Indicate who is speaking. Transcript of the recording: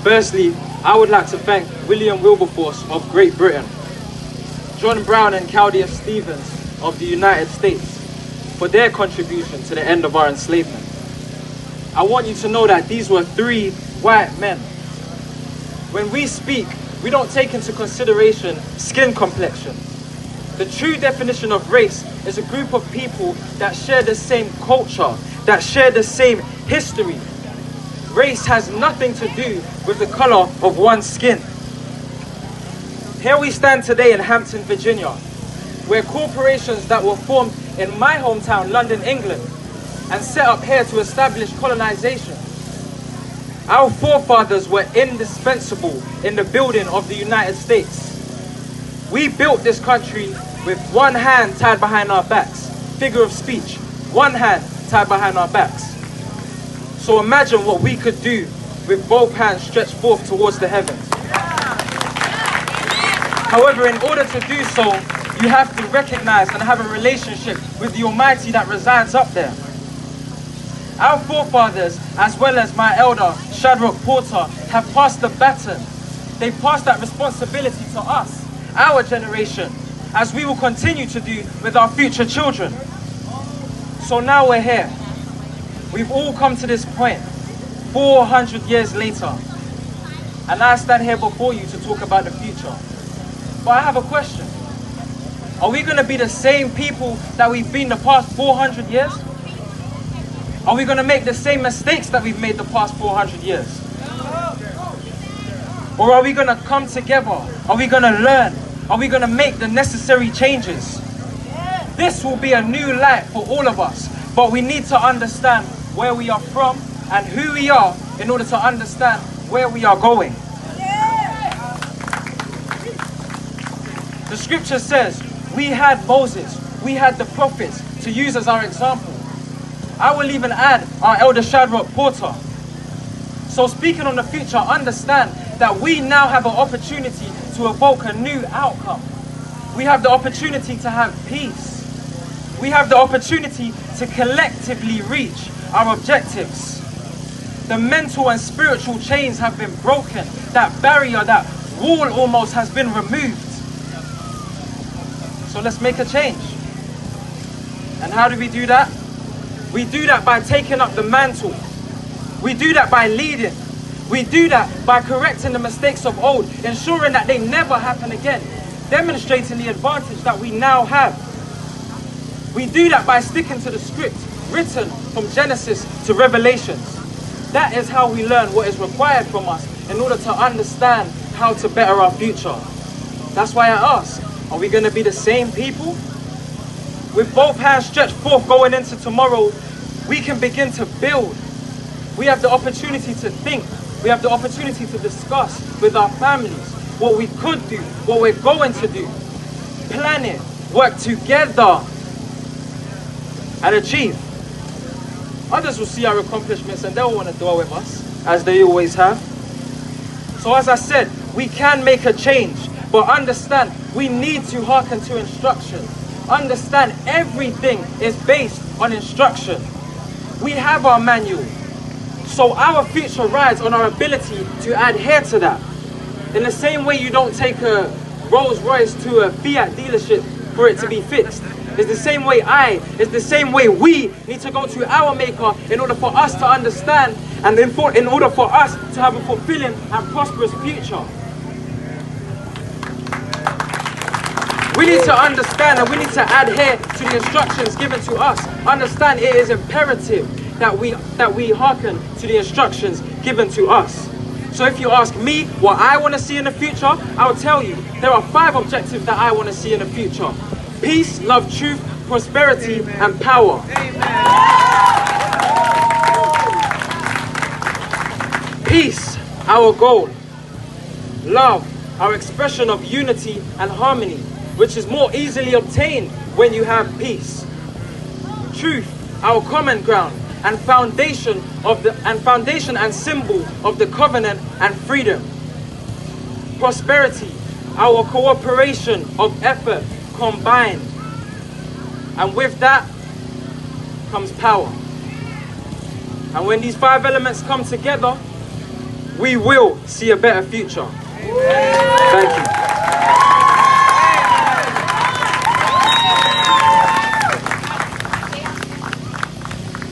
Speaker 1: Firstly, I would like to thank William Wilberforce of Great Britain, John Brown and Claudius Stevens of the United States for their contribution to the end of our enslavement. I want you to know that these were 3 white men. When we speak, we don't take into consideration skin complexion. The true definition of race is a group of people that share the same culture, that share the same history. Race has nothing to do with the color of one's skin. Here we stand today in Hampton, Virginia, where corporations that were formed in my hometown, London, England, and set up here to establish colonization. Our forefathers were indispensable in the building of the United States. We built this country with one hand tied behind our backs. Figure of speech, one hand tied behind our backs. So imagine what we could do with both hands stretched forth towards the heavens. However, in order to do so, you have to recognize and have a relationship with the Almighty that resides up there. Our forefathers, as well as my elder, Shadrach Porter, have passed the baton. They passed that responsibility to us, our generation, as we will continue to do with our future children. So now we're here. We've all come to this point, 400 years later. And I stand here before you to talk about the future. But I have a question. Are we going to be the same people that we've been the past 400 years? Are we going to make the same mistakes that we've made the past 400 years? Or are we going to come together? Are we going to learn? Are we going to make the necessary changes? This will be a new light for all of us, but we need to understand where we are from and who we are in order to understand where we are going. The scripture says we had Moses, we had the prophets to use as our example. I will even add our elder Shadrach Porter. So speaking on the future, understand that we now have an opportunity to evoke a new outcome. We have the opportunity to have peace. We have the opportunity to collectively reach our objectives. The mental and spiritual chains have been broken. That barrier, that wall almost has been removed. So let's make a change. And how do we do that? We do that by taking up the mantle. We do that by leading. We do that by correcting the mistakes of old, ensuring that they never happen again, demonstrating the advantage that we now have. We do that by sticking to the script written from Genesis to Revelations. That is how we learn what is required from us in order to understand how to better our future. That's why I ask, are we going to be the same people? With both hands stretched forth going into tomorrow, we can begin to build. We have the opportunity to think. We have the opportunity to discuss with our families what we could do, what we're going to do. Plan it, work together, and achieve. Others will see our accomplishments and they'll want to dwell with us, as they always have. So as I said, we can make a change, but understand we need to hearken to instruction. Understand everything is based on instruction. We have our manual. So our future rides on our ability to adhere to that. In the same way you don't take a Rolls Royce to a Fiat dealership for it to be fixed. It's the same way it's the same way we need to go to our maker in order for us to understand and in order for us to have a fulfilling and prosperous future. We need to understand and we need to adhere to the instructions given to us. Understand it is imperative that we hearken to the instructions given to us. So if you ask me what I want to see in the future, I'll tell you there are 5 objectives that I want to see in the future. Peace, love, truth, prosperity, and power. Peace, our goal. Love, our expression of unity and harmony, which is more easily obtained when you have peace. Truth, our common ground and foundation and symbol of the covenant and freedom. Prosperity, our cooperation of effort combined. And with that comes power. And when these 5 elements come together, we will see a better future. Thank you.